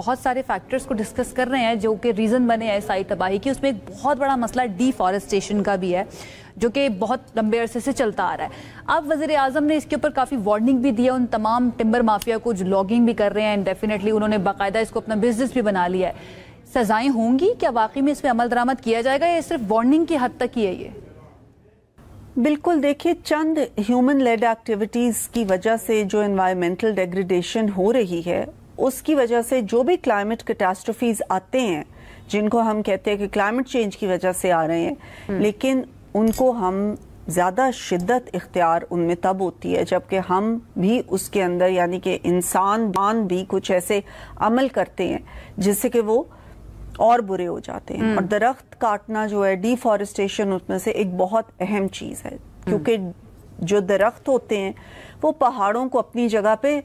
बहुत सारे फैक्टर्स को डिस्कस कर रहे हैं जो कि रीज़न बने हैं साइट तबाही की। उसमें एक बहुत बड़ा मसला डिफॉरेस्टेशन का भी है जो कि बहुत लंबे अरसे से चलता आ रहा है। अब वज़ीर आज़म ने इसके ऊपर काफ़ी वार्निंग भी दी है उन तमाम टिम्बर माफिया को जो लॉगिंग भी कर रहे हैं। डेफिनेटली उन्होंने बाकायदा इसको अपना बिजनेस भी बना लिया है। सजाएं होंगी क्या वाकई में इस पर अमल दरामद किया जाएगा या सिर्फ वार्निंग की हद तक ही है ये? बिल्कुल, देखिए चंद ह्यूमन लेड एक्टिविटीज़ की वजह से जो एनवायरमेंटल डेग्रेडेशन हो रही है उसकी वजह से जो भी क्लाइमेट कैटास्ट्रोफीज आते हैं जिनको हम कहते हैं कि क्लाइमेट चेंज की वजह से आ रहे हैं, लेकिन उनको हम ज़्यादा शिद्दत इख्तियार उनमें तब होती है जबकि हम भी उसके अंदर यानी कि इंसान भी कुछ ऐसे अमल करते हैं जिससे कि वो और बुरे हो जाते हैं। और दरख्त काटना जो है, डिफॉरेस्टेशन, उसमें से एक बहुत अहम चीज़ है क्योंकि जो दरख्त होते हैं वो पहाड़ों को अपनी जगह पे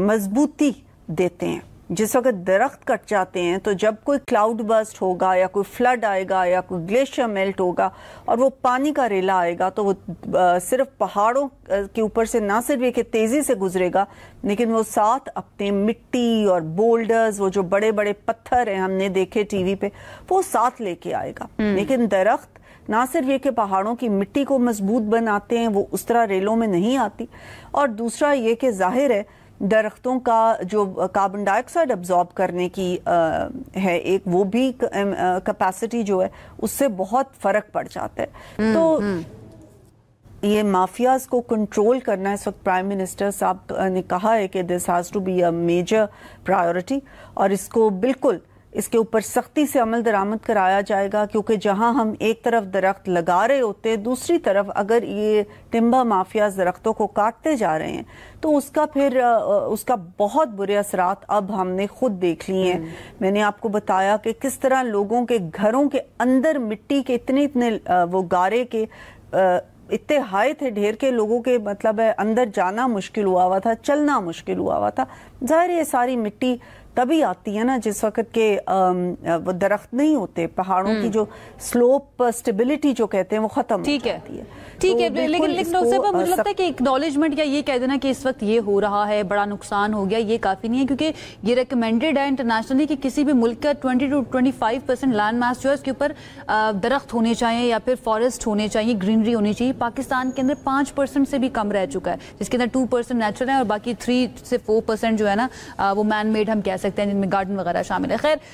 मजबूती देते हैं। जिस वक्त दरख्त कट जाते हैं तो जब कोई क्लाउड बर्स्ट होगा या कोई फ्लड आएगा या कोई ग्लेशियर मेल्ट होगा और वो पानी का रेला आएगा तो वो सिर्फ पहाड़ों के ऊपर से ना सिर्फ एक तेजी से गुजरेगा लेकिन वो साथ अपने मिट्टी और बोल्डर्स, वो जो बड़े बड़े पत्थर हैं हमने देखे टीवी पे, वो साथ लेके आएगा। लेकिन दरख्त ना सिर्फ ये कि पहाड़ों की मिट्टी को मजबूत बनाते हैं, वो उस तरह रेलों में नहीं आती, और दूसरा ये कि जाहिर है दरख्तों का जो कार्बन डाइऑक्साइड अब्जॉर्ब करने की है एक वो भी कैपेसिटी जो है उससे बहुत फर्क पड़ जाता है। तो ये माफियाज को कंट्रोल करना इस वक्त प्राइम मिनिस्टर साहब ने कहा है कि this has to be a major priority और इसको बिल्कुल इसके ऊपर सख्ती से अमल दरामद कराया जाएगा क्योंकि जहां हम एक तरफ दरख्त लगा रहे होते हैं, दूसरी तरफ अगर ये टिम्बर माफिया दरख्तों को काटते जा रहे हैं तो उसका फिर उसका बहुत बुरे असरात अब हमने खुद देख लिए हैं। मैंने आपको बताया कि किस तरह लोगों के घरों के अंदर मिट्टी के इतने वो गारे के इतने हाई थे ढेर के, लोगों के मतलब है अंदर जाना मुश्किल हुआ था, चलना मुश्किल हुआ था। जाहिर ये सारी मिट्टी तभी आती है ना जिस वक्त के वो दरख्त नहीं होते, पहाड़ों की जो स्लोप स्टेबिलिटी जो कहते हैं वो खत्म हो जाती है। ठीक है, लेकिन उससे मुझे लगता है कि एक्नॉलेजमेंट या ये कह देना कि इस वक्त ये हो रहा है, बड़ा नुकसान हो गया, ये काफी नहीं है क्योंकि ये रिकमेंडेड है इंटरनेशनली कि किसी भी मुल्क का 20 to 25% लैंड मास जो है उसके ऊपर दरख्त होने चाहिए या फिर फॉरेस्ट होने चाहिए, ग्रीनरी होनी चाहिए। पाकिस्तान के अंदर 5% से भी कम रह चुका है, जिसके अंदर 2% नेचुरल है और बाकी 3 से 4% जो है ना वो मैन मेड हम कह सकते हैं जिनमें गार्डन वगैरह शामिल है। खैर